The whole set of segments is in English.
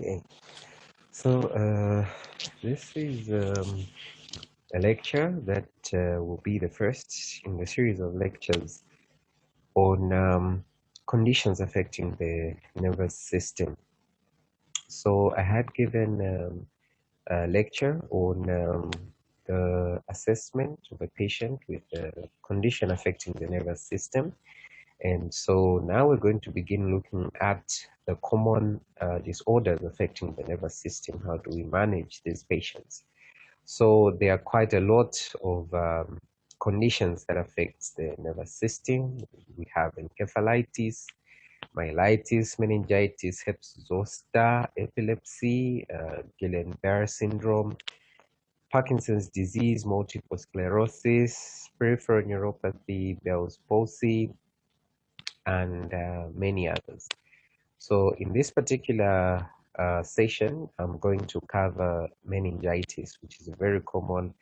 Okay, so this is a lecture that will be the first in the series of lectures on conditions affecting the nervous system. So I had given a lecture on the assessment of a patient with a condition affecting the nervous system. And so now we're going to begin looking at the common disorders affecting the nervous system. How do we manage these patients? So there are quite a lot of conditions that affect the nervous system. We have encephalitis, myelitis, meningitis, herpes zoster, epilepsy, Guillain-Barré syndrome, Parkinson's disease, multiple sclerosis, peripheral neuropathy, Bell's palsy, and many others. So in this particular session, I'm going to cover meningitis, which is a very common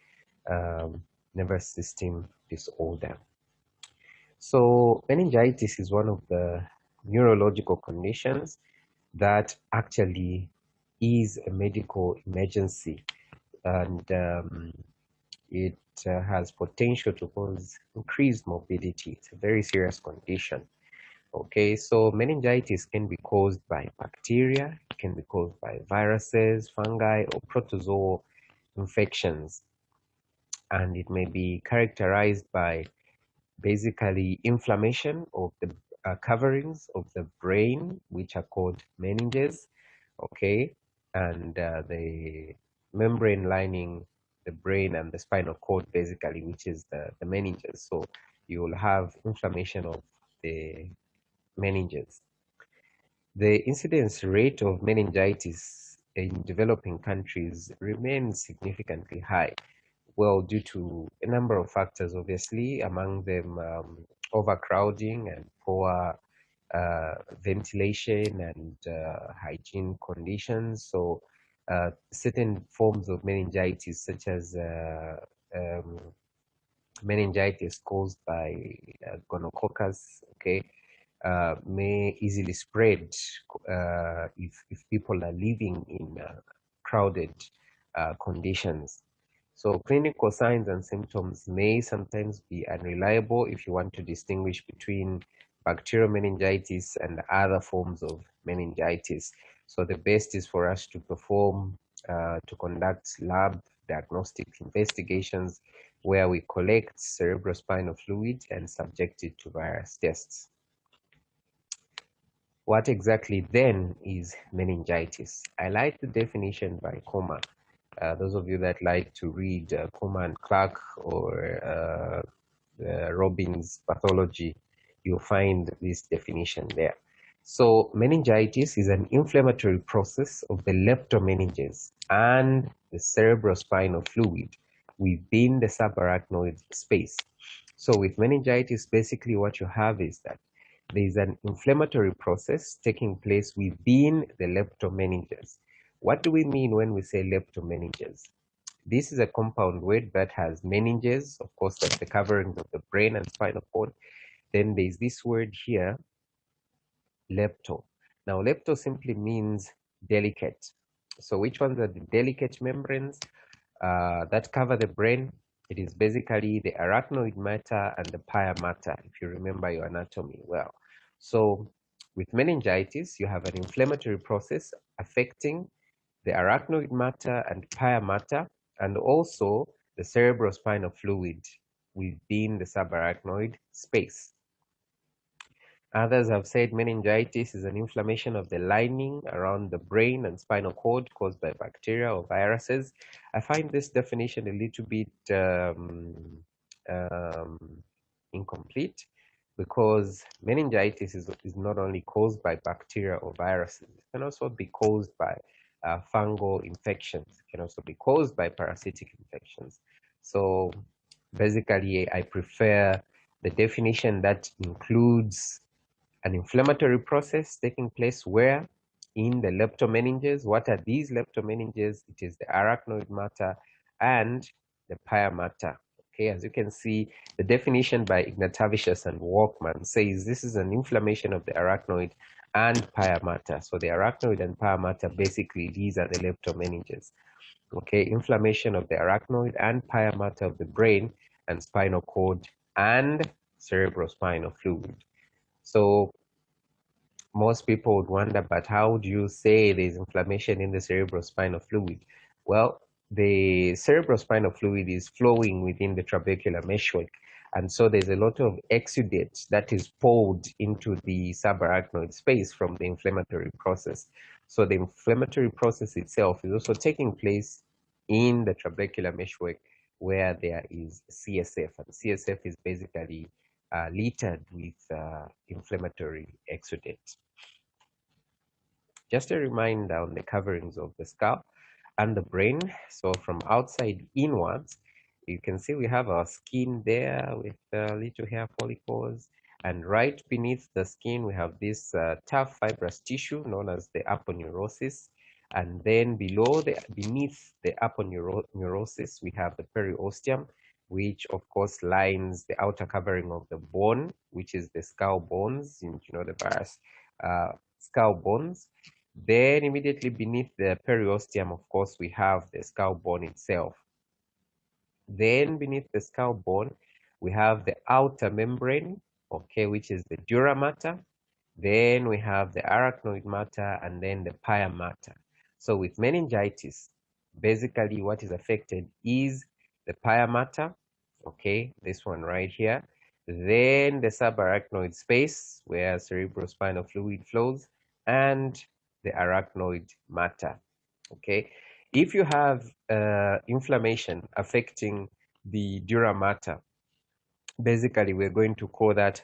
nervous system disorder. So meningitis is one of the neurological conditions that actually is a medical emergency, and it has potential to cause increased morbidity. It's a very serious condition. Okay, so meningitis can be caused by bacteria, it can be caused by viruses, fungi, or protozoal infections. And it may be characterized by basically inflammation of the coverings of the brain, which are called meninges, okay, and the membrane lining the brain and the spinal cord, basically, which is the meninges. So you will have inflammation of the meninges. The incidence rate of meningitis in developing countries remains significantly high, well, due to a number of factors, obviously, among them overcrowding and poor ventilation and hygiene conditions. So certain forms of meningitis, such as meningitis caused by gonococcus, okay, may easily spread if people are living in crowded conditions. So clinical signs and symptoms may sometimes be unreliable if you want to distinguish between bacterial meningitis and other forms of meningitis. So the best is for us to perform, to conduct lab diagnostic investigations where we collect cerebrospinal fluid and subject it to various tests. What exactly then is meningitis? I like the definition by Coma. Those of you that like to read Coma and Clark or Robbins' Pathology, you'll find this definition there. So meningitis is an inflammatory process of the leptomeninges and the cerebrospinal fluid within the subarachnoid space. So with meningitis, basically what you have is that there is an inflammatory process taking place within the leptomeninges. What do we mean when we say leptomeninges? This is a compound word that has meninges, of course, that's the coverings of the brain and spinal cord. Then there's this word here, lepto. Now, lepto simply means delicate. So which ones are the delicate membranes that cover the brain? It is basically the arachnoid matter and the pia mater, if you remember your anatomy well. So with meningitis, you have an inflammatory process affecting the arachnoid matter and pia mater, and also the cerebrospinal fluid within the subarachnoid space. Others have said meningitis is an inflammation of the lining around the brain and spinal cord caused by bacteria or viruses. I find this definition a little bit incomplete, because meningitis is not only caused by bacteria or viruses, it can also be caused by fungal infections, it can also be caused by parasitic infections. So basically, I prefer the definition that includes an inflammatory process taking place where? In the leptomeninges. What are these leptomeninges? It is the arachnoid matter and the pia mater. Okay, as you can see, the definition by Ignatavicius and Walkman says this is an inflammation of the arachnoid and pia mater. So the arachnoid and pia mater, basically, these are the leptomeninges. Okay, inflammation of the arachnoid and pia mater of the brain and spinal cord and cerebrospinal fluid. So most people would wonder, but how do you say there's inflammation in the cerebrospinal fluid? Well, the cerebrospinal fluid is flowing within the trabecular meshwork, and so there's a lot of exudate that is poured into the subarachnoid space from the inflammatory process. So the inflammatory process itself is also taking place in the trabecular meshwork where there is CSF, and CSF is basically littered with inflammatory exudate. Just a reminder on the coverings of the scalp and the brain. So from outside inwards, you can see we have our skin there with little hair follicles, and right beneath the skin we have this tough fibrous tissue known as the aponeurosis, and then beneath the aponeurosis we have the periosteum, which of course lines the outer covering of the bone, which is the skull bones, the various skull bones. Then immediately beneath the periosteum, of course, we have the skull bone itself. Then beneath the skull bone, we have the outer membrane, okay, which is the dura mater. Then we have the arachnoid mater and then the pia mater. So with meningitis, basically what is affected is the pia mater, okay, this one right here. Then the subarachnoid space where cerebrospinal fluid flows, and the arachnoid mater. Okay, if you have inflammation affecting the dura mater, basically we're going to call that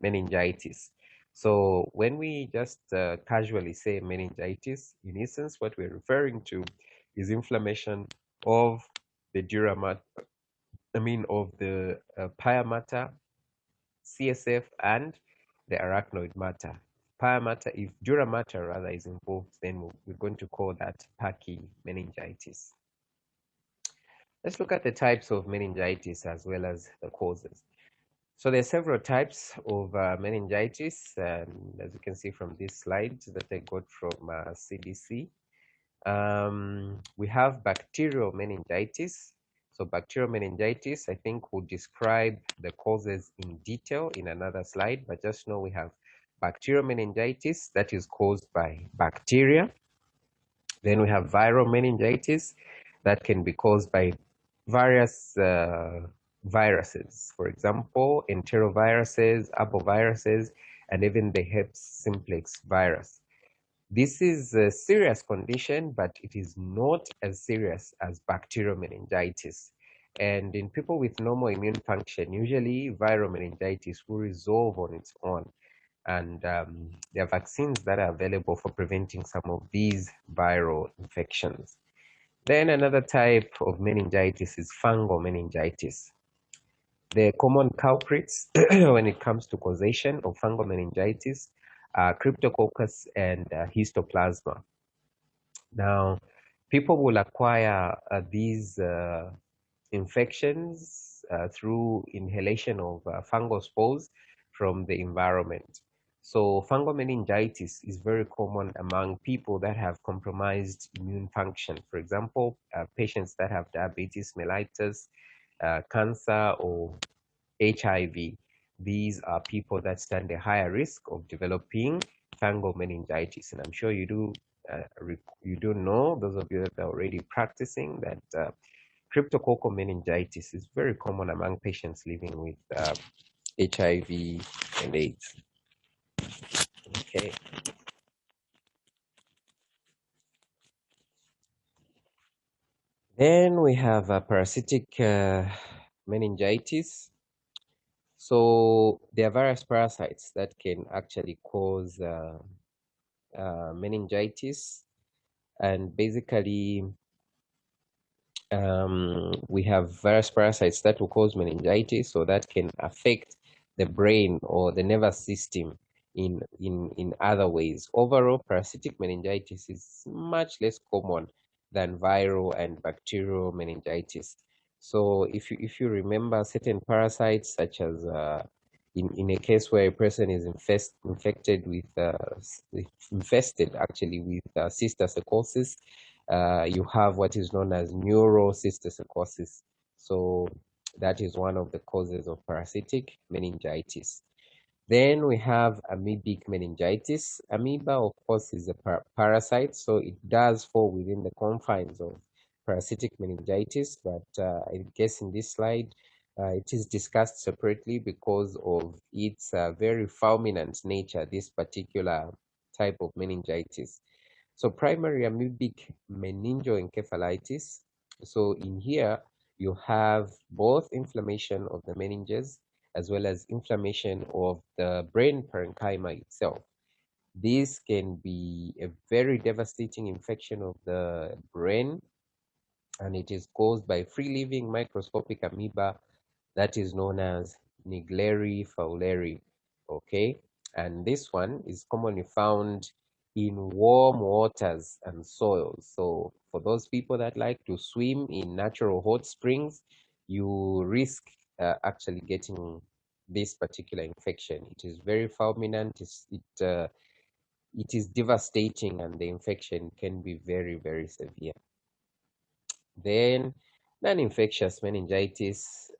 meningitis. So when we just casually say meningitis, in essence, what we're referring to is inflammation of the dura mater, of the pia mater, CSF, and the arachnoid mater. Pia mater, if dura mater rather is involved, then we're going to call that meningitis. Let's look at the types of meningitis as well as the causes. So there are several types of meningitis, and as you can see from this slide that I got from CDC. We have bacterial meningitis. So bacterial meningitis, I think we'll describe the causes in detail in another slide, but just know we have bacterial meningitis that is caused by bacteria. Then we have viral meningitis that can be caused by various viruses, for example, enteroviruses, arboviruses, and even the herpes simplex virus. This is a serious condition, but it is not as serious as bacterial meningitis. And in people with normal immune function, usually viral meningitis will resolve on its own. And there are vaccines that are available for preventing some of these viral infections. Then another type of meningitis is fungal meningitis. The common culprits when it comes to causation of fungal meningitis are Cryptococcus and Histoplasma. Now, people will acquire these infections through inhalation of fungal spores from the environment. So fungal meningitis is very common among people that have compromised immune function. For example, patients that have diabetes mellitus, cancer, or HIV. These are people that stand a higher risk of developing fungal meningitis. And I'm sure you do know, those of you that are already practicing, that cryptococcal meningitis is very common among patients living with HIV and AIDS. Okay. Then we have parasitic meningitis. So there are various parasites that can actually cause meningitis, and basically we have various parasites that will cause meningitis, so that can affect the brain or the nervous system in other ways. Overall, parasitic meningitis is much less common than viral and bacterial meningitis. So if you remember certain parasites, such as in a case where a person is infected with infested actually with cysticercosis, you have what is known as neurocysticercosis. So that is one of the causes of parasitic meningitis. Then we have amoebic meningitis. Amoeba, of course, is a parasite, so it does fall within the confines of parasitic meningitis, but I guess in this slide, it is discussed separately because of its very fulminant nature, this particular type of meningitis. So primary amoebic meningoencephalitis. So in here, you have both inflammation of the meninges as well as inflammation of the brain parenchyma itself. This can be a very devastating infection of the brain, and it is caused by free-living microscopic amoeba that is known as Nigleri fowleri. Okay, and this one is commonly found in warm waters and soils. So for those people that like to swim in natural hot springs, you risk actually getting this particular infection. It is very fulminant. It is devastating, and the infection can be very, very severe. Then non-infectious meningitis.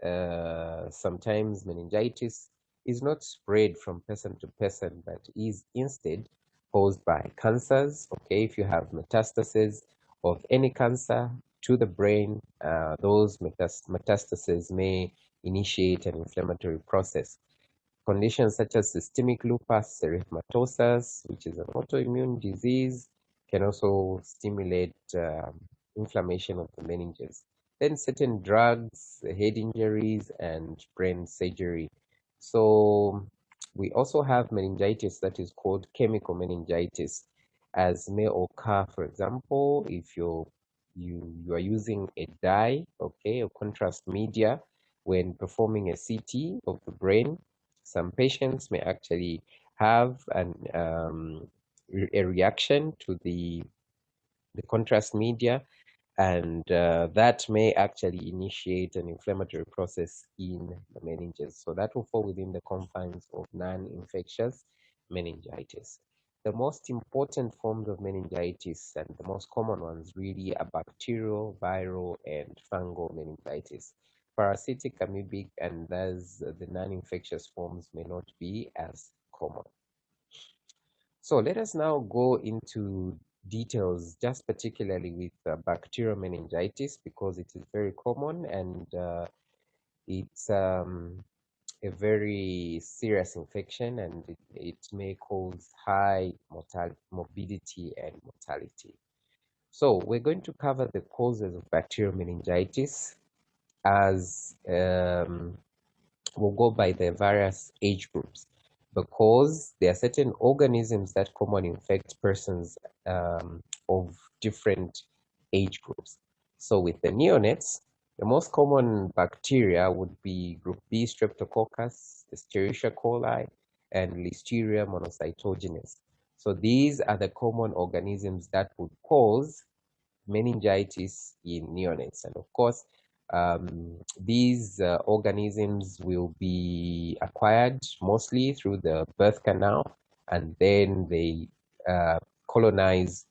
Sometimes meningitis is not spread from person to person, but is instead caused by cancers. Okay, if you have metastases of any cancer to the brain, those metastases may initiate an inflammatory process. Conditions such as systemic lupus erythematosus, which is an autoimmune disease, can also stimulate inflammation of the meninges. Then certain drugs, head injuries, and brain surgery. So we also have meningitis that is called chemical meningitis, as may occur, for example, if you are using a dye, okay, a contrast media, when performing a CT of the brain. Some patients may actually have a reaction to the contrast media, and that may actually initiate an inflammatory process in the meninges. So that will fall within the confines of non-infectious meningitis. The most important forms of meningitis, and the most common ones really, are bacterial, viral, and fungal meningitis. Parasitic, amoebic, and thus the non-infectious forms may not be as common. So let us now go into details, just particularly with bacterial meningitis, because it is very common, and it's a very serious infection, and it may cause high morbidity and mortality. So we're going to cover the causes of bacterial meningitis as we'll go by the various age groups, because there are certain organisms that commonly infect persons of different age groups. So with the neonates, the most common bacteria would be group B streptococcus, Escherichia coli, and Listeria monocytogenes. So these are the common organisms that would cause meningitis in neonates. And of course, these organisms will be acquired mostly through the birth canal, and then they colonize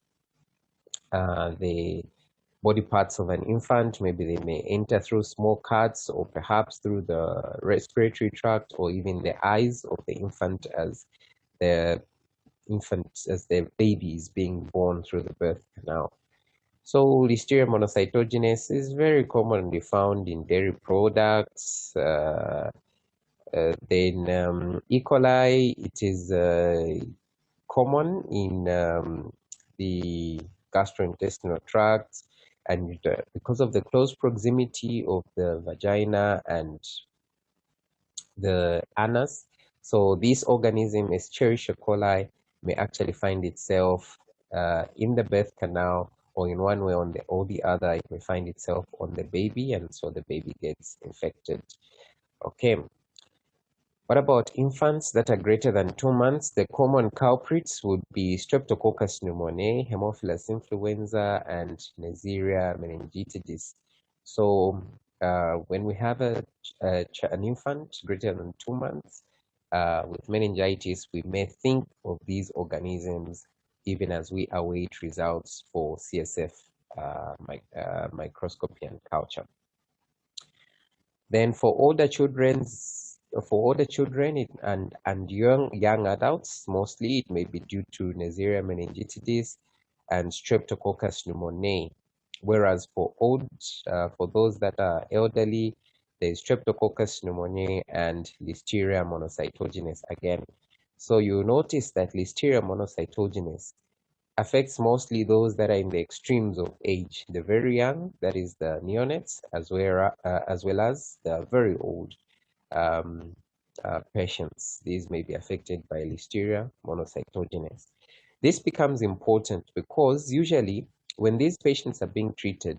the body parts of an infant. Maybe they may enter through small cuts, or perhaps through the respiratory tract, or even the eyes of the infant as the baby is being born through the birth canal. So Listeria monocytogenes is very commonly found in dairy products. Then E. coli, it is common in the gastrointestinal tract, and because of the close proximity of the vagina and the anus, so this organism, Escherichia coli, may actually find itself in the birth canal, or in one way or the other, it may find itself on the baby, and so the baby gets infected. Okay. What about infants that are greater than 2 months? The common culprits would be Streptococcus pneumoniae, Haemophilus influenza, and Neisseria meningitidis. So when we have an infant greater than 2 months with meningitis, we may think of these organisms even as we await results for CSF microscopy and culture. Then for older children and young adults, mostly it may be due to Neisseria meningitis and Streptococcus pneumoniae. Whereas for those that are elderly, there is Streptococcus pneumoniae and Listeria monocytogenes again. So you notice that Listeria monocytogenes affects mostly those that are in the extremes of age, the very young, that is the neonates, as well as the very old um, patients. These may be affected by Listeria monocytogenes. This becomes important because usually when these patients are being treated,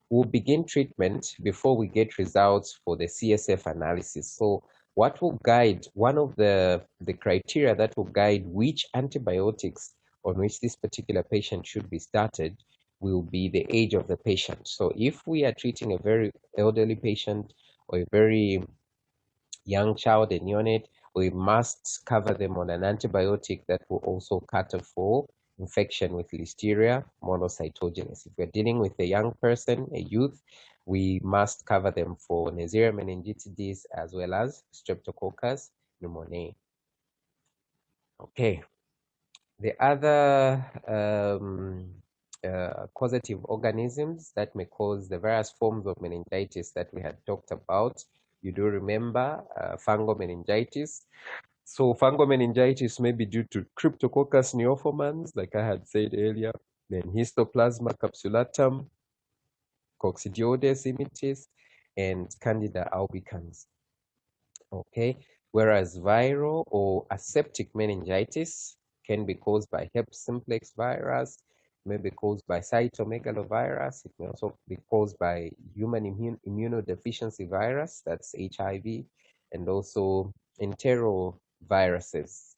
we'll begin treatment before we get results for the CSF analysis. So what will guide, one of the criteria that will guide which antibiotics on which this particular patient should be started will be the age of the patient. So if we are treating a very elderly patient or a very young child, a neonate, we must cover them on an antibiotic that will also cater for infection with Listeria monocytogenes. If we're dealing with a young person, a youth, we must cover them for Neisseria meningitis as well as Streptococcus pneumoniae. Okay. The other causative organisms that may cause the various forms of meningitis that we had talked about, you do remember fungal meningitis. So fungal meningitis may be due to Cryptococcus neoformans, like I had said earlier, then Histoplasma capsulatum, Coccidioides immitis, and Candida albicans. Okay, whereas viral or aseptic meningitis can be caused by herpes simplex virus, may be caused by cytomegalovirus, it may also be caused by human immunodeficiency virus, that's HIV, and also enteroviruses.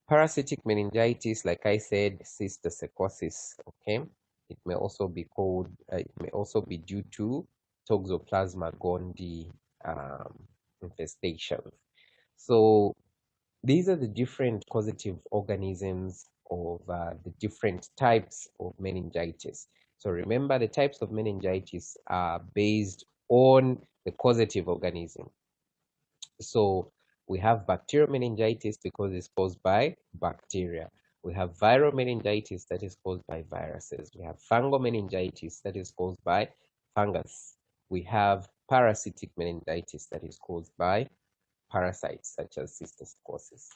Parasitic meningitis, like I said, cysticercosis, okay? It may also be due to Toxoplasma gondii infestation. So these are the different causative organisms of the different types of meningitis. So remember, the types of meningitis are based on the causative organism. So we have bacterial meningitis because it's caused by bacteria. We have viral meningitis that is caused by viruses. We have fungal meningitis that is caused by fungus. We have parasitic meningitis that is caused by parasites such as cysticercosis.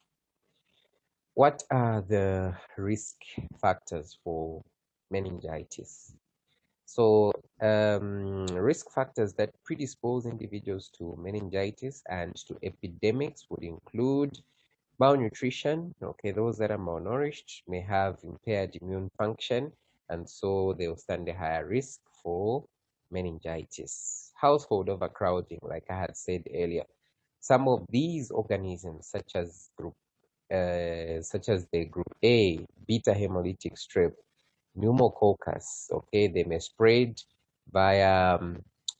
What are the risk factors for meningitis? So risk factors that predispose individuals to meningitis and to epidemics would include malnutrition. Okay, those that are malnourished may have impaired immune function, and so they will stand a higher risk for meningitis. Household overcrowding, like I had said earlier. Some of these organisms, such as the group A, beta hemolytic strep, pneumococcus, okay, they may spread via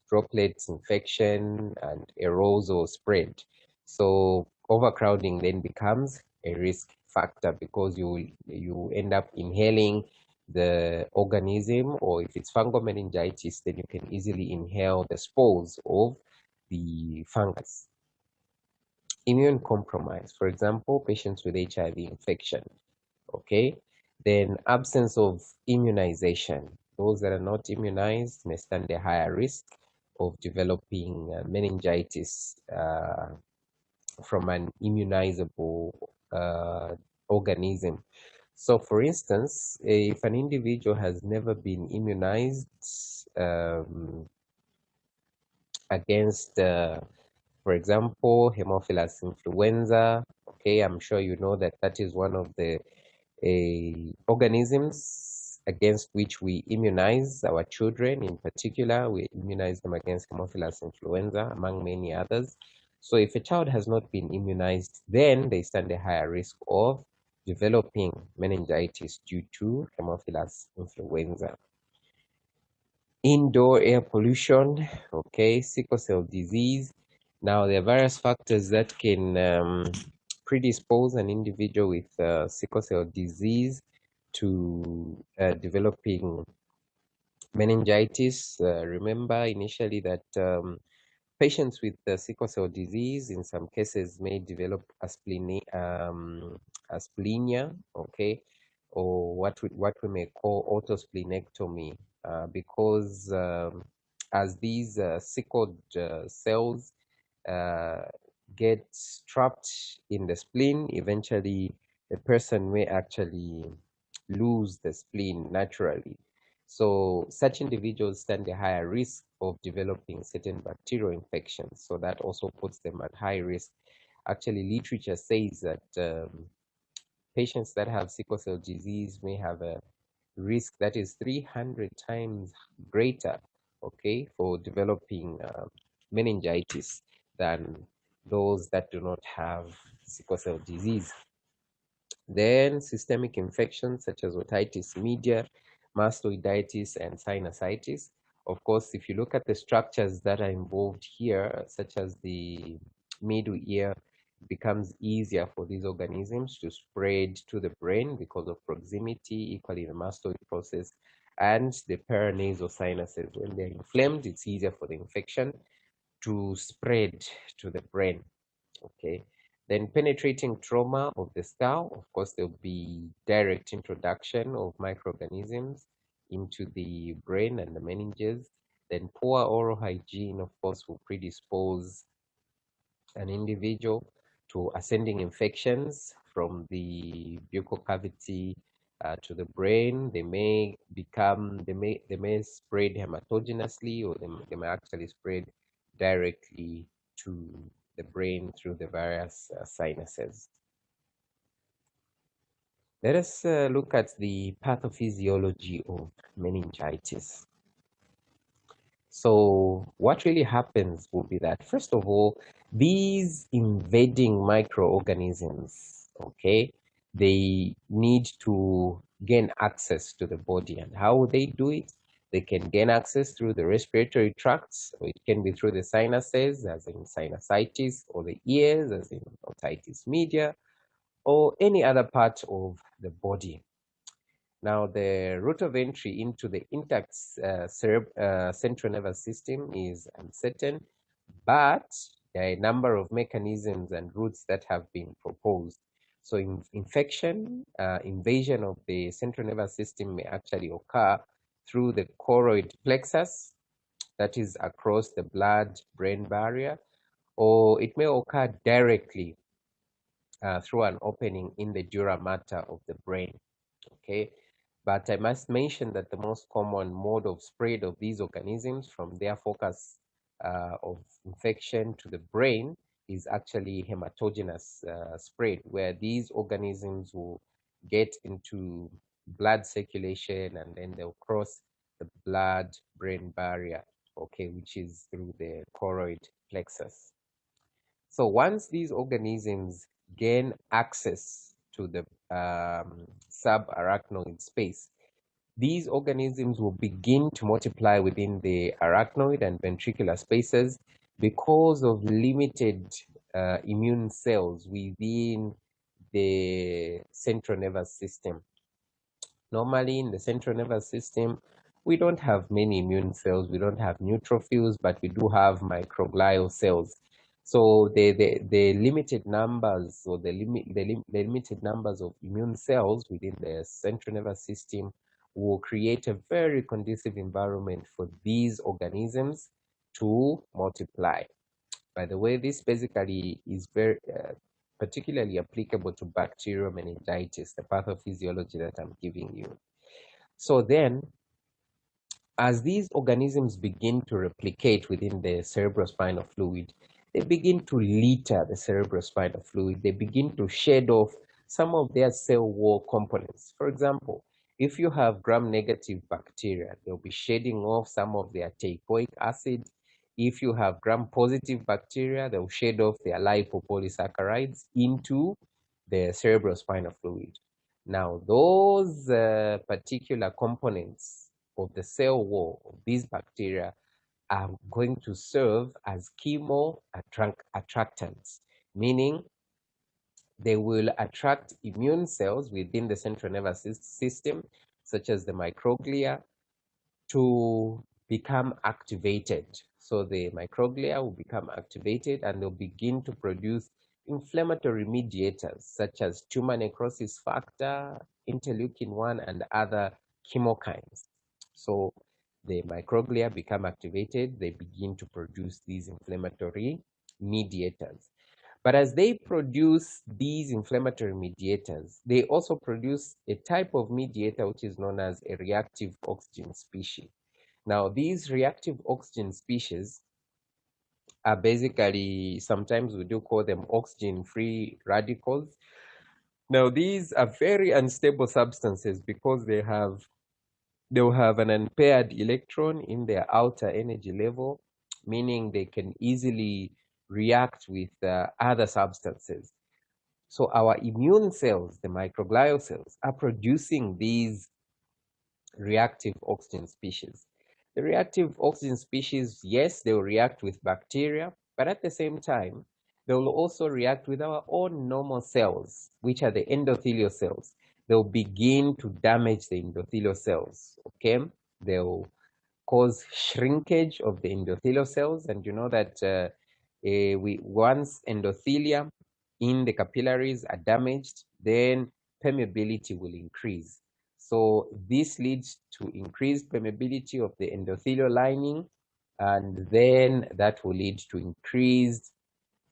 droplets infection and aerosol spread. So overcrowding then becomes a risk factor because you end up inhaling the organism, or if it's fungal meningitis, then you can easily inhale the spores of the fungus. Immune compromise, for example, patients with HIV infection, okay? Then absence of immunization. Those that are not immunized may stand a higher risk of developing meningitis from an immunizable organism. So for instance, if an individual has never been immunized against for example, Haemophilus influenza, okay, I'm sure you know that that is one of the organisms against which we immunize our children. In particular, we immunize them against Haemophilus influenza, among many others. So if a child has not been immunized, then they stand a higher risk of developing meningitis due to Haemophilus influenza. indoor air pollution, okay, sickle cell disease. Now, there are various factors that can predispose an individual with sickle cell disease to developing meningitis. Remember initially that patients with sickle cell disease, in some cases, may develop asplenia, okay, or what we may call autosplenectomy, because as these sickled cells uh, get trapped in the spleen, eventually the person may actually lose the spleen naturally. So such individuals stand a higher risk of developing certain bacterial infections. So that also puts them at high risk. Actually, literature says that patients that have sickle cell disease may have a risk that is 300 times greater, okay, for developing meningitis than those that do not have sickle cell disease. Then systemic infections such as otitis media, mastoiditis, and sinusitis. Of course, if you look at the structures that are involved here, such as the middle ear, it becomes easier for these organisms to spread to the brain because of proximity, equally the mastoid process, and the paranasal sinuses. When they're inflamed, it's easier for the infection to spread to the brain. Okay. Then penetrating trauma of the skull, of course, there'll be direct introduction of microorganisms into the brain and the meninges. Then poor oral hygiene, of course, will predispose an individual to ascending infections from the buccal cavity to the brain. They may spread hematogenously, or they may actually spread directly to the brain through the various sinuses. Let us look at the pathophysiology of meningitis. So what really happens will be that, first of all, these invading microorganisms, okay, they need to gain access to the body. And how would they do it? They can gain access through the respiratory tracts, or it can be through the sinuses, as in sinusitis, or the ears, as in otitis media, or any other part of the body. Now, the route of entry into the intact central nervous system is uncertain, but there are a number of mechanisms and routes that have been proposed. So, invasion of the central nervous system may actually occur through the choroid plexus, that is across the blood-brain barrier, or it may occur directly through an opening in the dura mater of the brain. Okay, but I must mention that the most common mode of spread of these organisms from their focus of infection to the brain is actually hematogenous spread, where these organisms will get into blood circulation and then they'll cross the blood-brain barrier, okay, which is through the choroid plexus. So once these organisms gain access to the subarachnoid space, these organisms will begin to multiply within the arachnoid and ventricular spaces because of limited immune cells within the central nervous system. Normally, in the central nervous system, we don't have many immune cells. We don't have neutrophils, but we do have microglial cells. So the limited numbers, or the limited numbers of immune cells within the central nervous system will create a very conducive environment for these organisms to multiply. By the way, this basically is very particularly applicable to bacterial meningitis, the pathophysiology that I'm giving you. So then, as these organisms begin to replicate within the cerebrospinal fluid, they begin to litter the cerebrospinal fluid. They begin to shed off some of their cell wall components. For example, if you have gram-negative bacteria, they'll be shedding off some of their teichoic acid. If you have gram-positive bacteria, they'll shed off their lipopolysaccharides into the cerebrospinal fluid. Now, those particular components of the cell wall of these bacteria are going to serve as chemo attractants, meaning they will attract immune cells within the central nervous system, such as the microglia, to become activated. So the microglia will become activated and they'll begin to produce inflammatory mediators such as tumor necrosis factor, interleukin 1, and other chemokines. So the microglia become activated, they begin to produce these inflammatory mediators. But as they produce these inflammatory mediators, they also produce a type of mediator which is known as a reactive oxygen species. Now, these reactive oxygen species are basically, sometimes we do call them oxygen-free radicals. Now, these are very unstable substances because they'll have an unpaired electron in their outer energy level, meaning they can easily react with other substances. So our immune cells, the microglial cells, are producing these reactive oxygen species. The reactive oxygen species, yes, they will react with bacteria, but at the same time, they will also react with our own normal cells, which are the endothelial cells. They'll begin to damage the endothelial cells, okay? They'll cause shrinkage of the endothelial cells, and you know that once endothelia in the capillaries are damaged, then permeability will increase. So this leads to increased permeability of the endothelial lining, and then that will lead to increased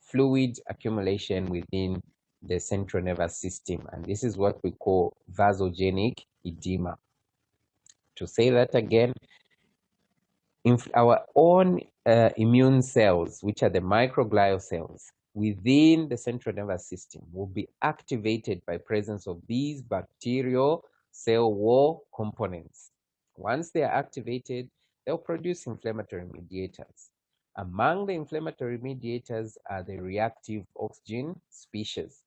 fluid accumulation within the central nervous system. And this is what we call vasogenic edema. To say that again, our own immune cells, which are the microglial cells within the central nervous system, will be activated by presence of these bacterial cell wall components. Once they are activated, they'll produce inflammatory mediators. Among the inflammatory mediators are the reactive oxygen species.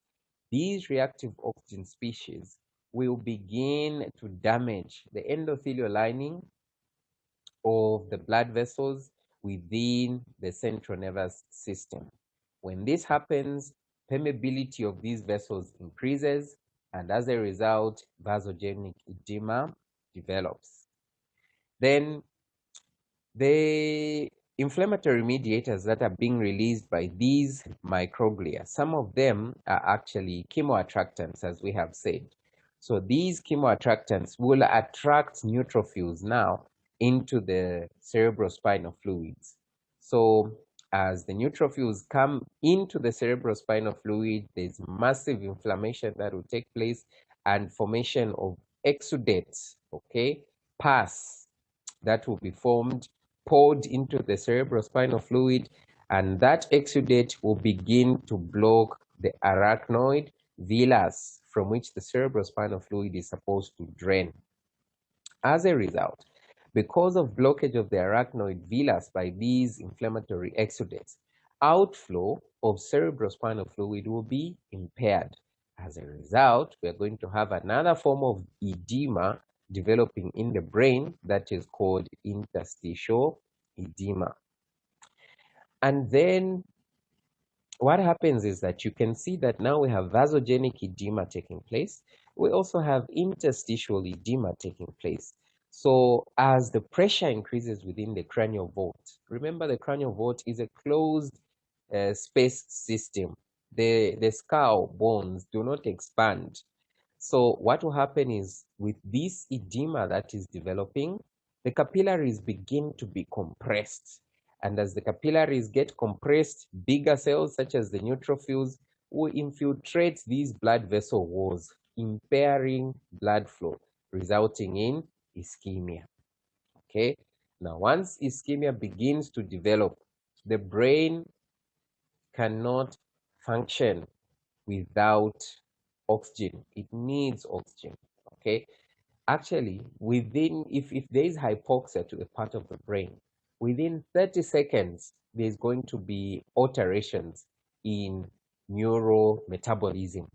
These reactive oxygen species will begin to damage the endothelial lining of the blood vessels within the central nervous system. When this happens, permeability of these vessels increases, and as a result, vasogenic edema develops. Then the inflammatory mediators that are being released by these microglia, some of them are actually chemoattractants, as we have said. So these chemoattractants will attract neutrophils now into the cerebrospinal fluids. So as the neutrophils come into the cerebrospinal fluid, there's massive inflammation that will take place and formation of exudates, okay, pus that will be formed, poured into the cerebrospinal fluid, and that exudate will begin to block the arachnoid villus from which the cerebrospinal fluid is supposed to drain. As a result, because of blockage of the arachnoid villus by these inflammatory exudates, outflow of cerebrospinal fluid will be impaired. As a result, we are going to have another form of edema developing in the brain that is called interstitial edema. And then what happens is that you can see that now we have vasogenic edema taking place. We also have interstitial edema taking place. So as the pressure increases within the cranial vault, remember the cranial vault is a closed space system. The skull bones do not expand. So what will happen is with this edema that is developing, the capillaries begin to be compressed. And as the capillaries get compressed, bigger cells such as the neutrophils will infiltrate these blood vessel walls, impairing blood flow, resulting in ischemia. Okay. Now, once ischemia begins to develop, the brain cannot function without oxygen. It needs oxygen. Okay. Actually, if there is hypoxia to a part of the brain, within 30 seconds, there's going to be alterations in neurometabolism.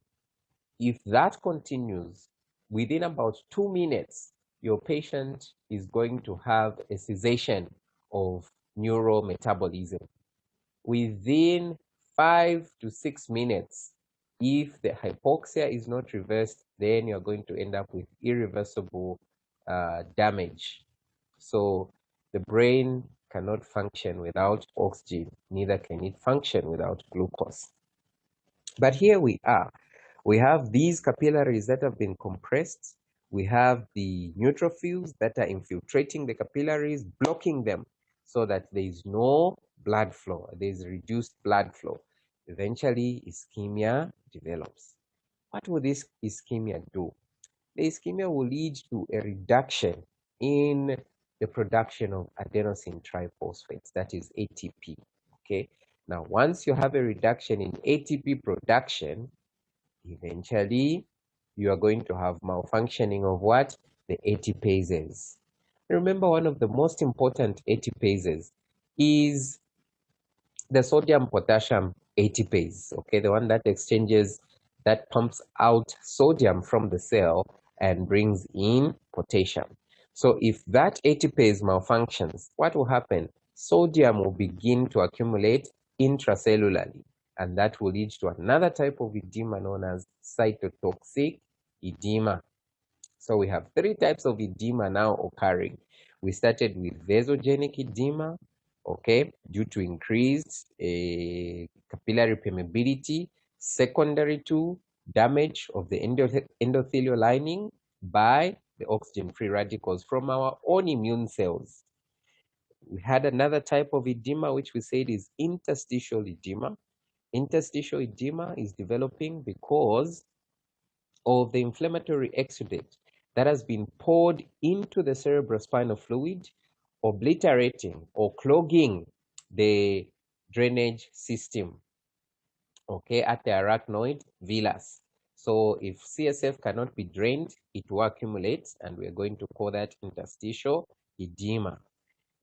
If that continues, within about 2 minutes, your patient is going to have a cessation of neurometabolism within 5 to 6 minutes. If the hypoxia is not reversed, then you're going to end up with irreversible damage. So the brain cannot function without oxygen, neither can it function without glucose. But here we are. We have these capillaries that have been compressed. We have the neutrophils that are infiltrating the capillaries, blocking them so that there is no blood flow. There is reduced blood flow. Eventually, ischemia develops. What will this ischemia do? The ischemia will lead to a reduction in the production of adenosine triphosphates, that is ATP. Okay. Now, once you have a reduction in ATP production, eventually you are going to have malfunctioning of what? The ATPases. Remember, one of the most important ATPases is the sodium potassium ATPase, okay, the one that exchanges, that pumps out sodium from the cell and brings in potassium. So if that ATPase malfunctions, what will happen? Sodium will begin to accumulate intracellularly, and that will lead to another type of edema known as cytotoxic edema. So we have three types of edema now occurring. We started with vasogenic edema, okay, due to increased capillary permeability, secondary to damage of the endothelial lining by the oxygen-free radicals from our own immune cells. We had another type of edema, which we said is interstitial edema. Interstitial edema is developing because of the inflammatory exudate that has been poured into the cerebrospinal fluid, obliterating or clogging the drainage system, okay, at the arachnoid villus. So if CSF cannot be drained, it will accumulate, and we're going to call that interstitial edema.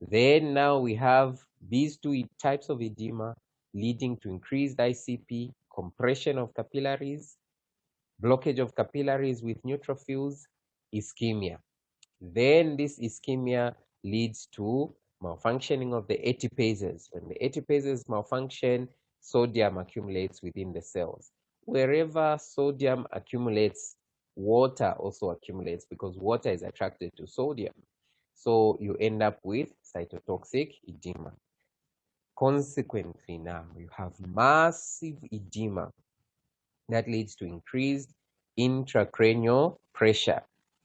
Then now we have these two types of edema leading to increased ICP, compression of capillaries, blockage of capillaries with neutrophils, ischemia. Then this ischemia leads to malfunctioning of the ATPases. When the ATPases malfunction, sodium accumulates within the cells. Wherever sodium accumulates, water also accumulates because water is attracted to sodium. So you end up with cytotoxic edema. Consequently, now you have massive edema that leads to increased intracranial pressure,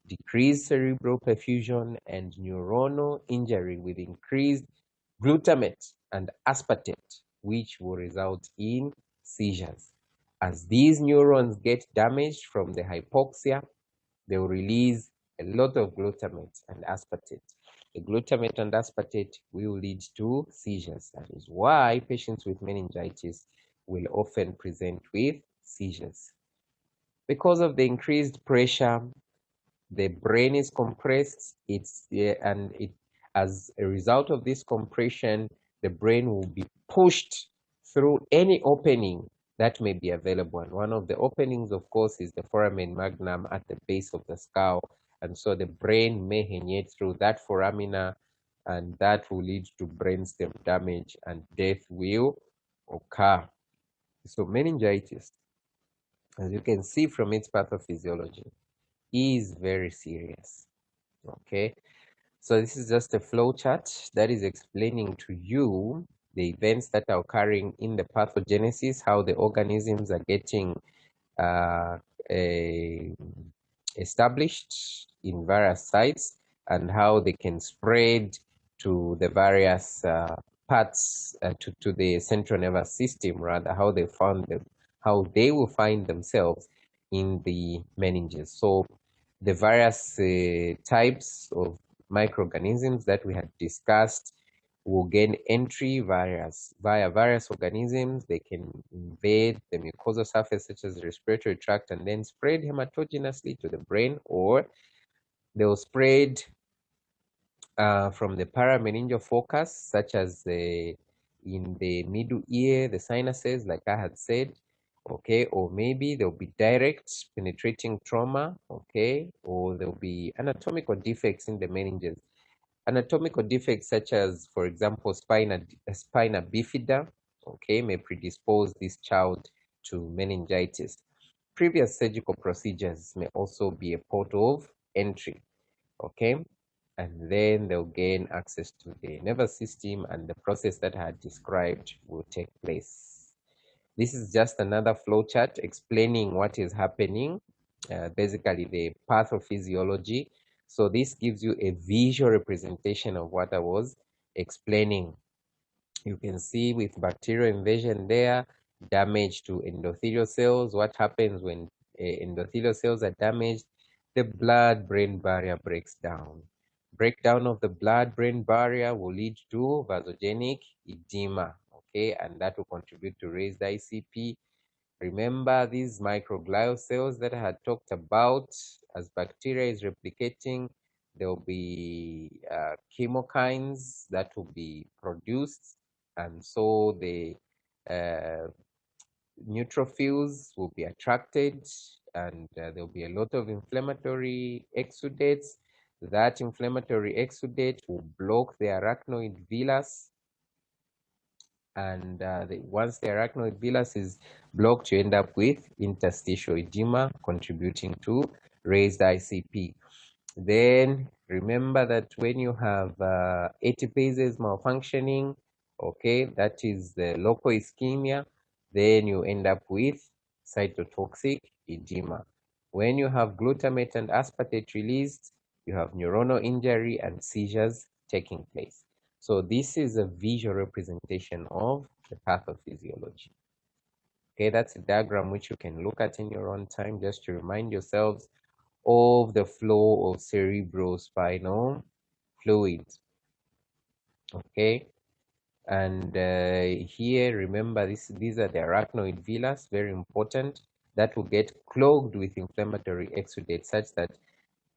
decreased cerebral perfusion, and neuronal injury with increased glutamate and aspartate, which will result in seizures. As these neurons get damaged from the hypoxia, they will release a lot of glutamate and aspartate. The glutamate and aspartate will lead to seizures. That is why patients with meningitis will often present with seizures. Because of the increased pressure, the brain is compressed. As a result of this compression, the brain will be pushed through any opening that may be available. And one of the openings, of course, is the foramen magnum at the base of the skull. And so the brain may herniate through that foramina, and that will lead to brainstem damage, and death will occur. So meningitis, as you can see from its pathophysiology, is very serious. Okay, so this is just a flow chart that is explaining to you the events that are occurring in the pathogenesis, how the organisms are getting uh, established in various sites, and how they can spread to the various parts, to the central nervous system, rather, how they found them, how they will find themselves in the meninges. So the various types of microorganisms that we had discussed will gain entry via various organisms. They can invade the mucosal surface, such as the respiratory tract, and then spread hematogenously to the brain, or they'll spread from the parameningeal focus, such as in the middle ear, the sinuses, like I had said, okay, or maybe there'll be direct penetrating trauma, okay, or there'll be anatomical defects in the meninges. Anatomical defects such as, for example, spina bifida, okay, may predispose this child to meningitis. Previous surgical procedures may also be a port of entry, okay, and then they'll gain access to the nervous system, and the process that I had described will take place. This is just another flow chart explaining what is happening, basically the pathophysiology. So this gives you a visual representation of what I was explaining. You can see with bacterial invasion there, damage to endothelial cells. What happens when endothelial cells are damaged? The blood-brain barrier breaks down. Breakdown of the blood-brain barrier will lead to vasogenic edema, okay, and that will contribute to raised ICP. Remember these microglial cells that I had talked about. As bacteria is replicating, there will be chemokines that will be produced, and so the uh, neutrophils will be attracted, and there will be a lot of inflammatory exudates. That inflammatory exudate will block the arachnoid villus, and once the arachnoid villus is blocked, you end up with interstitial edema contributing to raised ICP. Then remember that when you have ATPases malfunctioning, okay, that is the local ischemia, then you end up with cytotoxic edema. When you have glutamate and aspartate released, you have neuronal injury and seizures taking place. So this is a visual representation of the pathophysiology. Okay, that's a diagram which you can look at in your own time just to remind yourselves of the flow of cerebrospinal fluid. Okay, and here remember these are the arachnoid villus, very important, that will get clogged with inflammatory exudate such that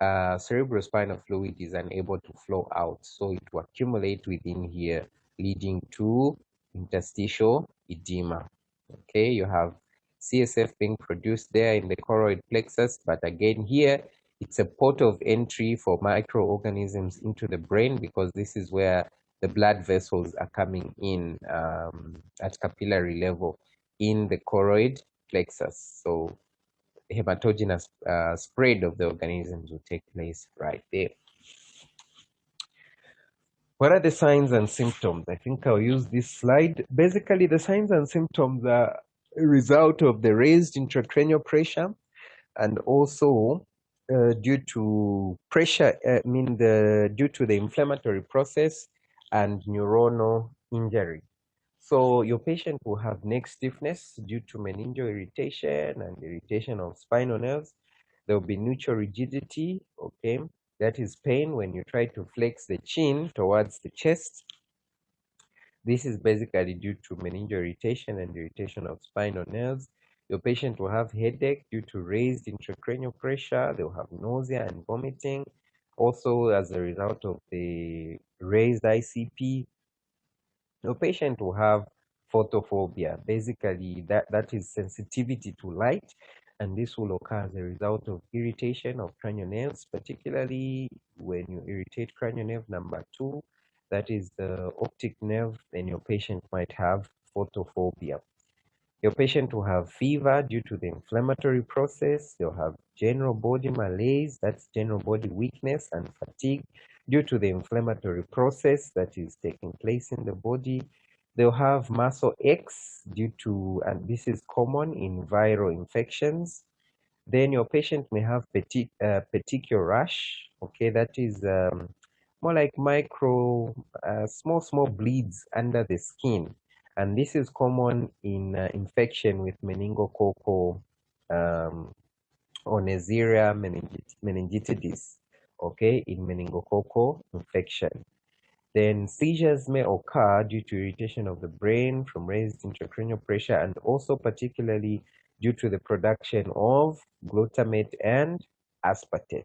cerebrospinal fluid is unable to flow out, so it will accumulate within here, leading to interstitial edema. Okay, you have CSF being produced there in the choroid plexus, but again here it's a port of entry for microorganisms into the brain, because this is where the blood vessels are coming in at capillary level in the choroid plexus. So hematogenous spread of the organisms will take place right there. What are the signs and symptoms? I think I'll use this slide. Basically, the signs and symptoms are a result of the raised intracranial pressure, and also due to pressure, due to the inflammatory process and neuronal injury. So your patient will have neck stiffness due to meningeal irritation and irritation of spinal nerves. There will be neutral rigidity, okay? That is pain when you try to flex the chin towards the chest. This is basically due to meningeal irritation and irritation of spinal nerves. Your patient will have headache due to raised intracranial pressure. They'll have nausea and vomiting. Also, as a result of the raised ICP, your patient will have photophobia. Basically, that is sensitivity to light, and this will occur as a result of irritation of cranial nerves, particularly when you irritate cranial nerve number 2, that is the optic nerve, then your patient might have photophobia. Your patient will have fever due to the inflammatory process. They'll have general body malaise, that's general body weakness and fatigue due to the inflammatory process that is taking place in the body. They'll have muscle aches due to, and this is common in viral infections. Then your patient may have petechial rash. Okay, that is more like micro, small bleeds under the skin, and this is common in infection with meningococcal or Neisseria meningitis. Okay, in meningococcal infection. Then seizures may occur due to irritation of the brain from raised intracranial pressure, and also particularly due to the production of glutamate and aspartate.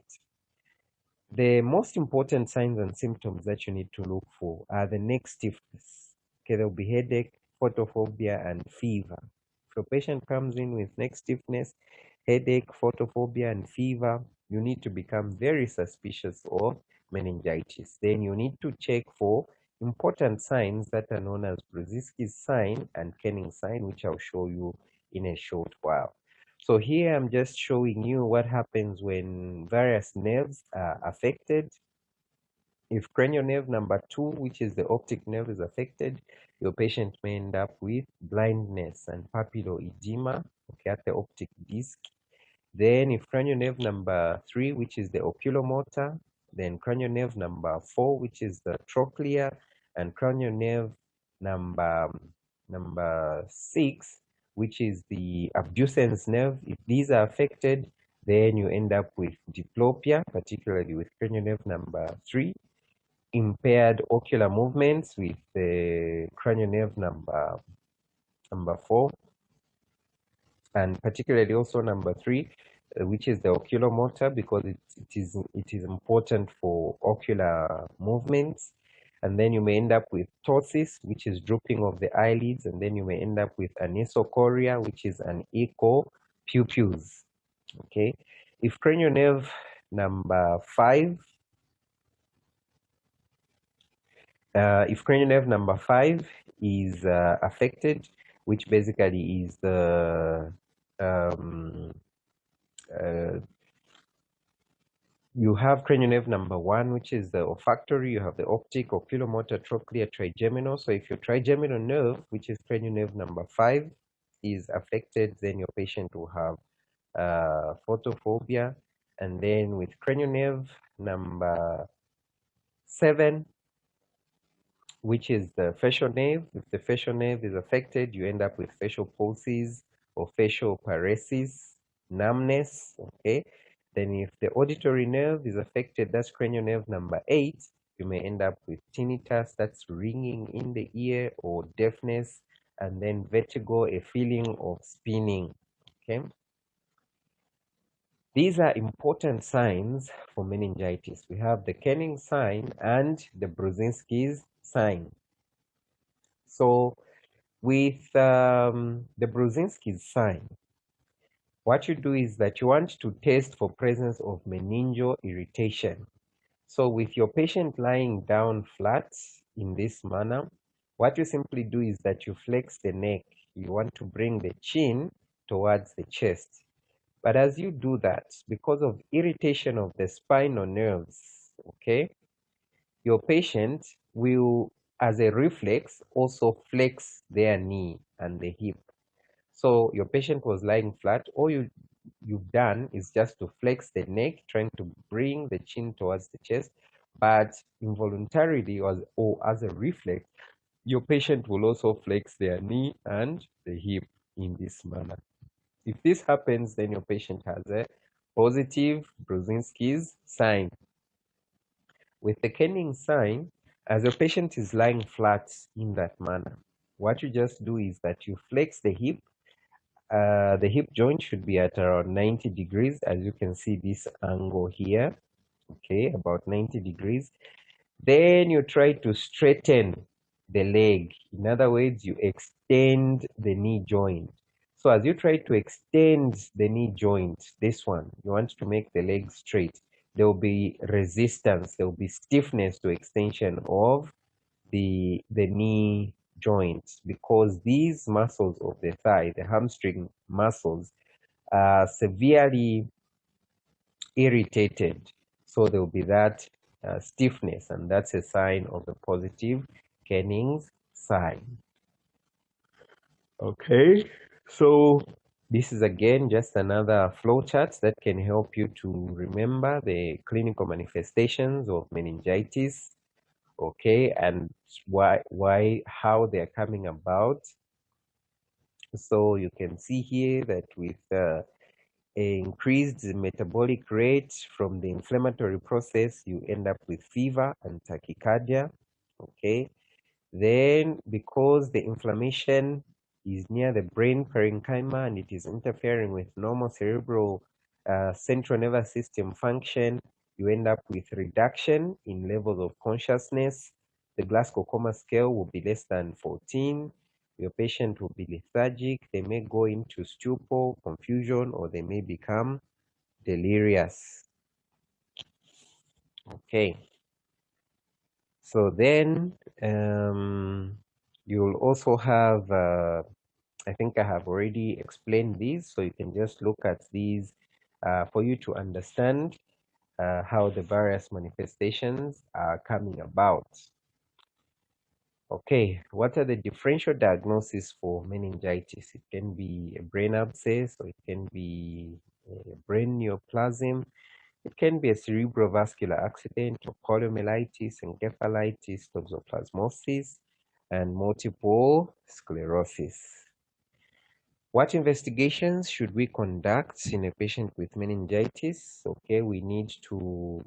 The most important signs and symptoms that you need to look for are the neck stiffness. Okay, there'll be headache, photophobia, and fever. your patient comes in with neck stiffness, headache, photophobia, and fever, you need to become very suspicious of meningitis. Then you need to check for important signs that are known as Brzezinski's sign and Kenning's sign, which I'll show you in a short while. So here I'm just showing you what happens when various nerves are affected. If cranial nerve number 2, which is the optic nerve, is affected, your patient may end up with blindness and papilloedema, okay, at the optic disc. Then if cranial nerve number 3, which is the oculomotor, then cranial nerve number 4, which is the trochlea, and cranial nerve number 6, which is the abducens nerve, if these are affected, then you end up with diplopia, particularly with cranial nerve number 3, impaired ocular movements with the cranial nerve number 4, and particularly also number 3, which is the oculomotor, because it is important for ocular movements. And then you may end up with ptosis, which is drooping of the eyelids, and then you may end up with anisocoria, which is an echo pupils. Okay, if cranial nerve number 5, if cranial nerve number 5 is affected, which basically is the you have cranial nerve number 1, which is the olfactory. You have the optic, oculomotor, trochlea, trigeminal. So if your trigeminal nerve, which is cranial nerve number 5, is affected, then your patient will have photophobia. And then with cranial nerve number 7, which is the facial nerve. If the facial nerve is affected, you end up with facial pulses or facial paresis, numbness, okay? Then if the auditory nerve is affected, that's cranial nerve number 8, you may end up with tinnitus, that's ringing in the ear, or deafness, and then vertigo, a feeling of spinning, okay? These are important signs for meningitis. We have the Kenning sign and the Brzezinski's sign. So with the Brzezinski's sign, what you do is that you want to test for presence of meningeal irritation. So with your patient lying down flat in this manner, what you simply do is that you flex the neck. You want to bring the chin towards the chest. But as you do that, because of irritation of the spinal nerves, okay, your patient will, as a reflex, also flex their knee and the hip. So your patient was lying flat. All you've done is just to flex the neck, trying to bring the chin towards the chest, but involuntarily or as a reflex, your patient will also flex their knee and the hip in this manner. If this happens, then your patient has a positive Brzezinski's sign. With the Kenning sign, as your patient is lying flat in that manner, what you just do is that you flex the hip. The hip joint should be at around 90 degrees, as you can see this angle here, okay, about 90 degrees. Then you try to straighten the leg. In other words, you extend the knee joint. So as you try to extend the knee joint, this one, you want to make the leg straight. There will be resistance, there will be stiffness to extension of the knee joint, because these muscles of the thigh, the hamstring muscles, are severely irritated. So there will be that stiffness, and that's a sign of a positive Kenning's sign. Okay, so this is again just another flowchart that can help you to remember the clinical manifestations of meningitis, okay, and how they're coming about. So you can see here that with increased metabolic rate from the inflammatory process, you end up with fever and tachycardia, okay. Then because the inflammation is near the brain parenchyma and it is interfering with normal cerebral central nervous system function, you end up with reduction in levels of consciousness. The Glasgow Coma scale will be less than 14. Your patient will be lethargic, they may go into stupor, confusion, or they may become delirious. Okay, so then you'll also have, I think I have already explained these, so you can just look at these for you to understand how the various manifestations are coming about. Okay, what are the differential diagnoses for meningitis? It can be a brain abscess, or it can be a brain neoplasm. It can be a cerebrovascular accident, or poliomyelitis, encephalitis, toxoplasmosis, and multiple sclerosis. What investigations should we conduct in a patient with meningitis? Okay, we need to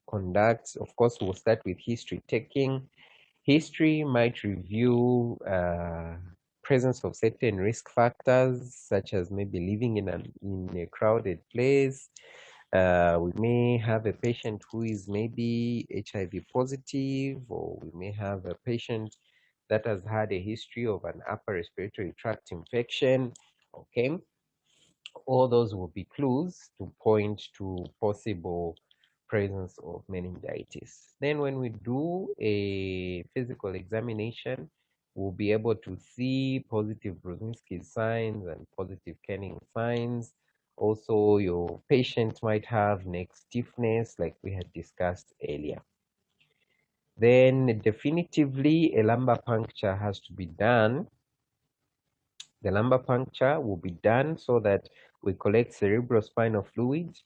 conduct, of course, we'll start with history taking. History might review presence of certain risk factors, such as maybe living in a crowded place. We may have a patient who is maybe HIV positive, or we may have a patient that has had a history of an upper respiratory tract infection. Okay, all those will be clues to point to possible presence of meningitis. Then when we do a physical examination, we'll be able to see positive Brzezinski signs and positive Kenning signs. Also, your patient might have neck stiffness like we had discussed earlier. Then definitively a lumbar puncture has to be done. The lumbar puncture will be done so that we collect cerebrospinal fluid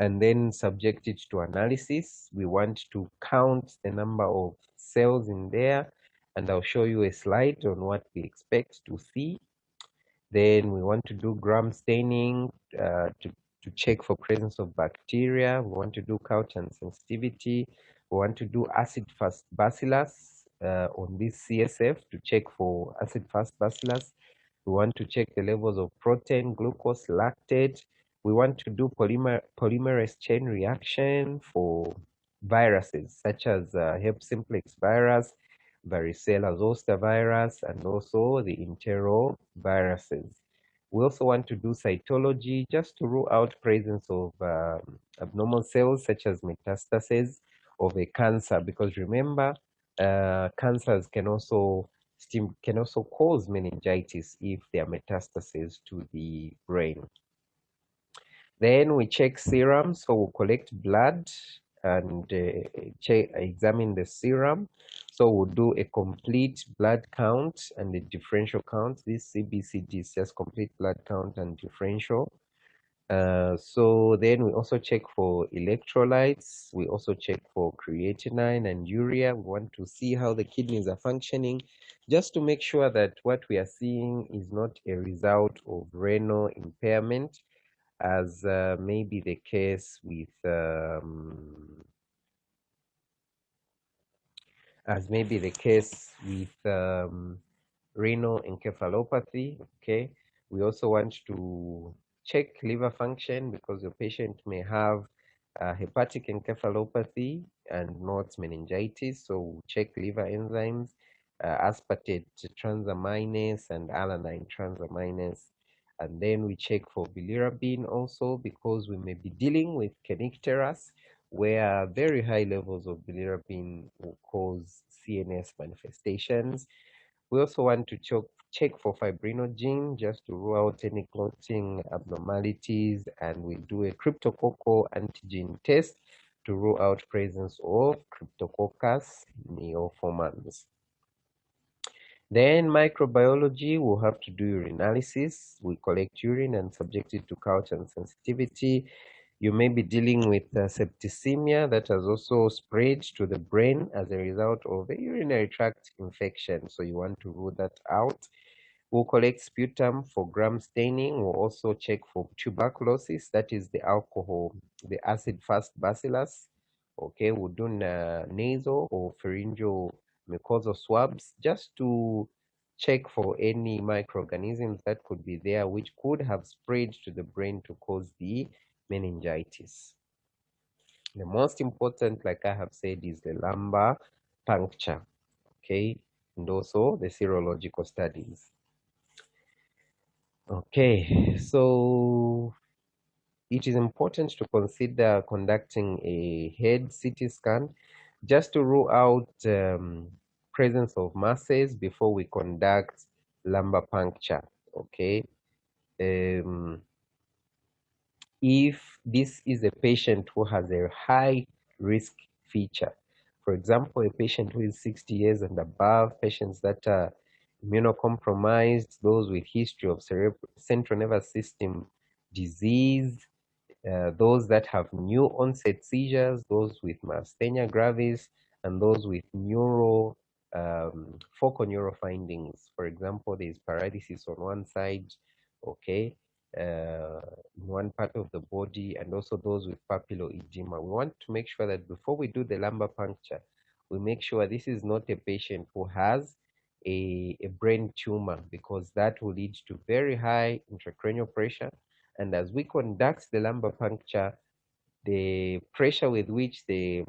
and then subject it to analysis. We want to count the number of cells in there, and I'll show you a slide on what we expect to see. Then we want to do gram staining to check for presence of bacteria. We want to do culture sensitivity. We want to do acid-fast bacillus on this CSF to check for acid-fast bacillus. We want to check the levels of protein, glucose, lactate. We want to do polymerase chain reaction for viruses such as herpes simplex virus, varicella zoster virus, and also the enteroviruses. We also want to do cytology just to rule out presence of abnormal cells such as metastases of a cancer, because remember, cancers can also cause meningitis if there are metastases to the brain. Then we check serum, so we'll collect blood and examine the serum. So we'll do a complete blood count and a differential count. This CBCD is just complete blood count and differential. So then we also check for electrolytes. We also check for creatinine and urea. We want to see how the kidneys are functioning, just to make sure that what we are seeing is not a result of renal impairment, as may be the case with renal encephalopathy. Okay, we also want to check liver function, because your patient may have hepatic encephalopathy and not meningitis. So we'll check liver enzymes, aspartate transaminase and alanine transaminase. And then we check for bilirubin also, because we may be dealing with kernicterus, where very high levels of bilirubin will cause CNS manifestations. We also want to check for fibrinogen, just to rule out any clotting abnormalities, and we do a cryptococcal antigen test to rule out presence of Cryptococcus neoformans. Then microbiology, we'll have to do urinalysis. We collect urine and subject it to culture sensitivity. You may be dealing with septicemia that has also spread to the brain as a result of a urinary tract infection. So you want to rule that out. We'll collect sputum for gram staining. We'll also check for tuberculosis, that is the alcohol, the acid-fast bacillus. Okay, we'll do nasal or pharyngeal mucosal swabs just to check for any microorganisms that could be there, which could have spread to the brain to cause the meningitis. The most important, like I have said, is the lumbar puncture. Okay, and also the serological studies. Okay, so it is important to consider conducting a head CT scan just to rule out presence of masses before we conduct lumbar puncture. Okay, um, if this is a patient who has a high risk feature, for example, a patient who is 60 years and above, patients that are immunocompromised, those with history of central nervous system disease, those that have new onset seizures, those with myasthenia gravis, and those with focal neural findings. For example, there is paralysis on one side, okay, in one part of the body, and also those with papilloedema. We want to make sure that before we do the lumbar puncture, we make sure this is not a patient who has a brain tumor, because that will lead to very high intracranial pressure. And as we conduct the lumbar puncture, the pressure with which the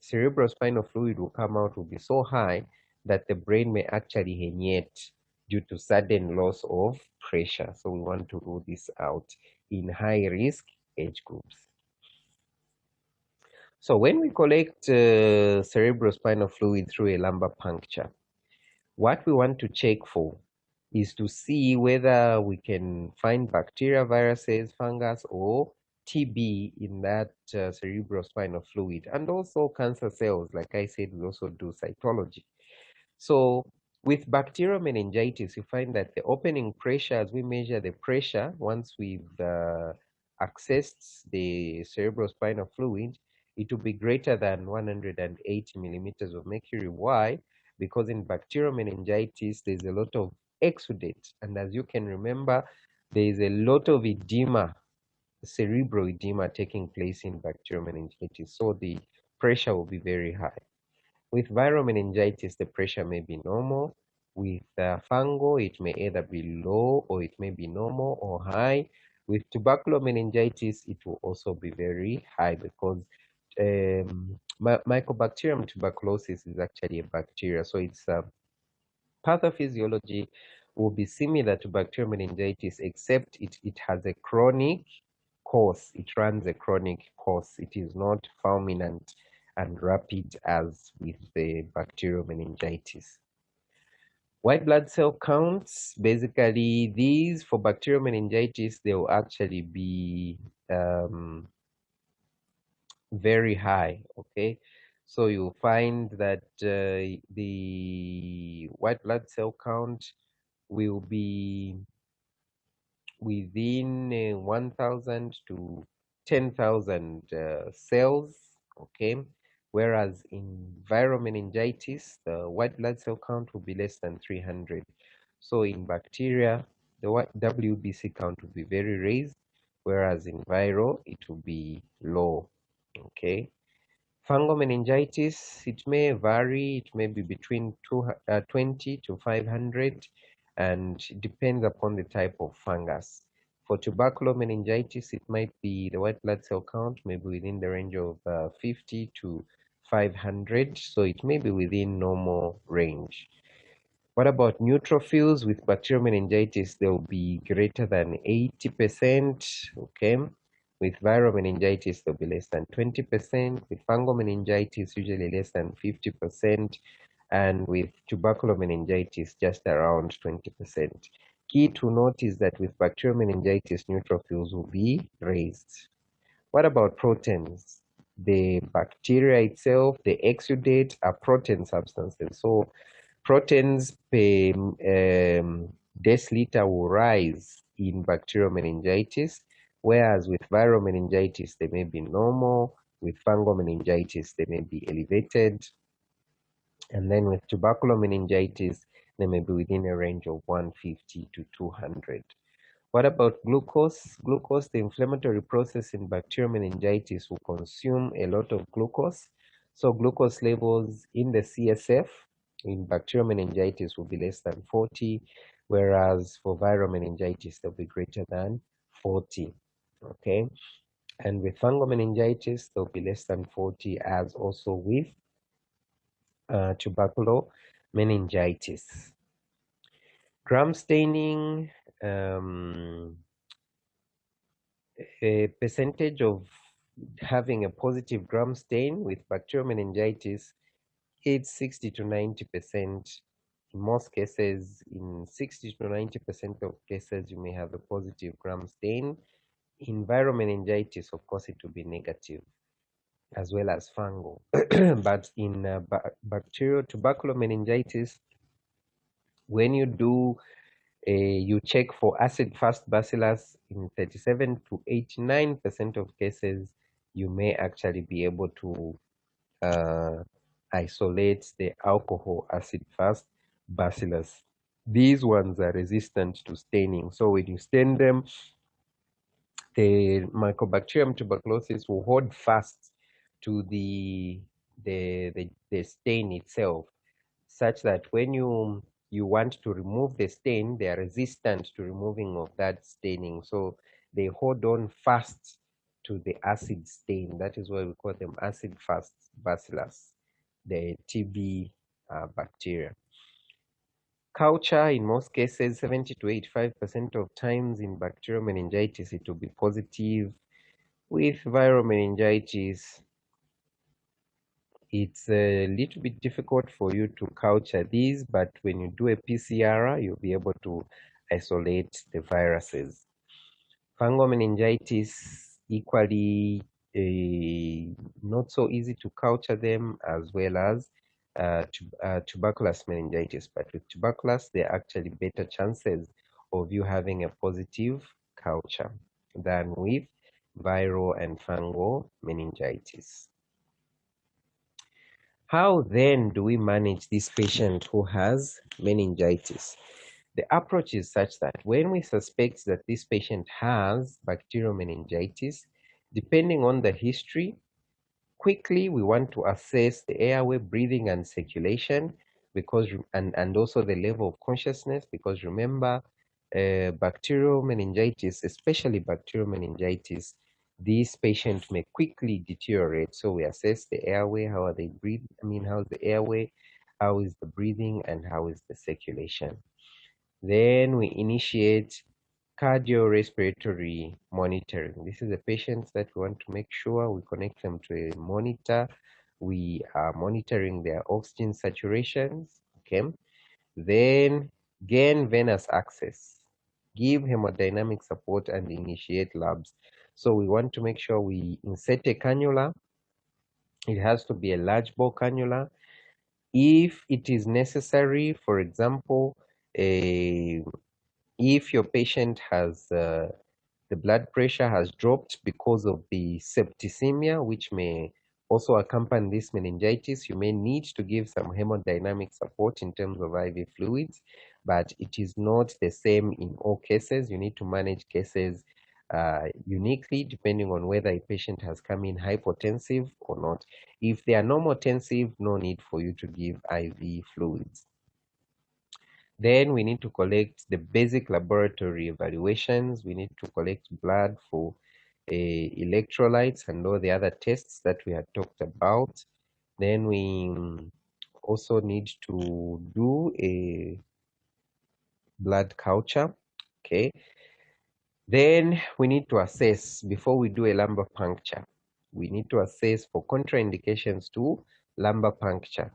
cerebrospinal fluid will come out will be so high that the brain may actually herniate due to sudden loss of pressure. So we want to rule this out in high risk age groups. So when we collect cerebrospinal fluid through a lumbar puncture, what we want to check for is to see whether we can find bacteria, viruses, fungus, or TB in that cerebrospinal fluid, and also cancer cells. Like I said, we also do cytology. So with bacterial meningitis, you find that the opening pressure, as we measure the pressure, once we've accessed the cerebrospinal fluid, it will be greater than 180 millimeters of mercury. Why? Because in bacterial meningitis, there's a lot of exudate. And as you can remember, there is a lot of edema, cerebral edema taking place in bacterial meningitis. So the pressure will be very high. With viral meningitis, the pressure may be normal. With fungal, it may either be low or it may be normal or high. With tubercular meningitis, it will also be very high because Mycobacterium tuberculosis is actually a bacteria. So its pathophysiology will be similar to bacterial meningitis, except it has a chronic course. It runs a chronic course. It is not fulminant and rapid as with the bacterial meningitis. White blood cell counts, basically these for bacterial meningitis, they will actually be very high, okay? So you'll find that the white blood cell count will be within 1,000 to 10,000 cells, okay? Whereas in viral meningitis, the white blood cell count will be less than 300. So in bacteria, the WBC count will be very raised, whereas in viral, it will be low, okay? Fungal meningitis, it may vary. It may be between 20 to 500, and it depends upon the type of fungus. For tubercular meningitis, it might be the white blood cell count may be within the range of 50 to 500, so it may be within normal range. What about neutrophils? With bacterial meningitis, they'll be greater than 80%, okay? With viral meningitis, they'll be less than 20%. With fungal meningitis, usually less than 50%. And with tubercular meningitis, just around 20%. Key to note is that with bacterial meningitis, neutrophils will be raised. What about proteins? The bacteria itself, the exudate, are protein substances. So proteins per deciliter will rise in bacterial meningitis, whereas with viral meningitis, they may be normal. With fungal meningitis, they may be elevated. And then with tubercular meningitis, they may be within a range of 150 to 200. What about glucose? Glucose, the inflammatory process in bacterial meningitis will consume a lot of glucose. So glucose levels in the CSF in bacterial meningitis will be less than 40, whereas for viral meningitis, they'll be greater than 40, okay? And with fungal meningitis, they'll be less than 40, as also with tubercular meningitis. Gram staining, um, a percentage of having a positive gram stain with bacterial meningitis, it's 60 to 90%. In most cases, in 60 to 90% of cases, you may have a positive gram stain. In viral meningitis, of course, it will be negative, as well as fungal. But in bacterial tubercular meningitis, when you do you check for acid-fast bacillus in 37 to 89% of cases, you may actually be able to uh, isolate the alcohol acid-fast bacillus. These ones are resistant to staining. So when you stain them, the Mycobacterium tuberculosis will hold fast to the stain itself, such that when you want to remove the stain, they are resistant to removing of that staining. So they hold on fast to the acid stain. That is why we call them acid fast bacillus, the TB bacteria. Culture, in most cases, 70 to 85% of times in bacterial meningitis, it will be positive. With viral meningitis, it's a little bit difficult for you to culture these, but when you do a PCR, you'll be able to isolate the viruses. Fungal meningitis, equally not so easy to culture them, as well as tuberculous meningitis. But with tuberculous, there are actually better chances of you having a positive culture than with viral and fungal meningitis. How then do we manage this patient who has meningitis? The approach is such that when we suspect that this patient has bacterial meningitis, depending on the history, quickly we want to assess the airway, breathing, and circulation, because and also the level of consciousness, because remember, bacterial meningitis, especially bacterial meningitis, these patients may quickly deteriorate. So we assess the airway, how are they breathe? How's the airway, how is the breathing, and how is the circulation? Then we initiate cardiorespiratory monitoring. This is the patients that we want to make sure we connect them to a monitor. We are monitoring their oxygen saturations. Okay. Then gain venous access, give hemodynamic support, and initiate labs. So we want to make sure we insert a cannula. It has to be a large bore cannula. If it is necessary, for example, if your patient has the blood pressure has dropped because of the septicemia, which may also accompany this meningitis, you may need to give some hemodynamic support in terms of IV fluids, but it is not the same in all cases. You need to manage cases uniquely depending on whether a patient has come in hypotensive or not. If they are normotensive, no need for you to give IV fluids. Then we need to collect the basic laboratory evaluations. We need to collect blood for electrolytes and all the other tests that we had talked about. Then we also need to do a blood culture. Okay. Then we need to assess before we do a lumbar puncture. We need to assess for contraindications to lumbar puncture.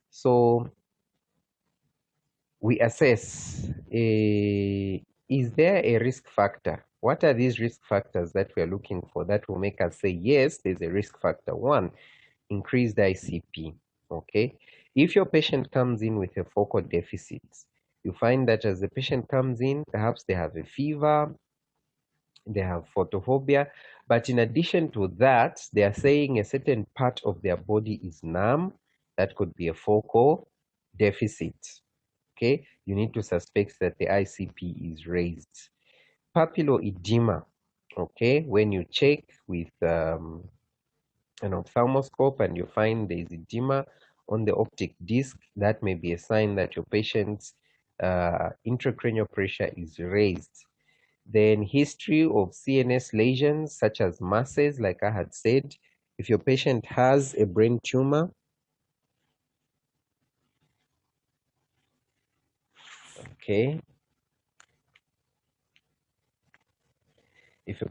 So we assess, is there a risk factor? What are these risk factors that we are looking for that will make us say, yes, there's a risk factor? One, increased ICP. Okay. If your patient comes in with a focal deficit, you find that as the patient comes in, perhaps they have a fever, they have photophobia, but in addition to that, they are saying a certain part of their body is numb. That could be a focal deficit. Okay, you need to suspect that the ICP is raised. Papilloedema, okay, when you check with an ophthalmoscope and you find there is edema on the optic disc, that may be a sign that your patient's intracranial pressure is raised. Then history of CNS lesions such as masses, like I had said. If your patient has a brain tumor, Okay. If you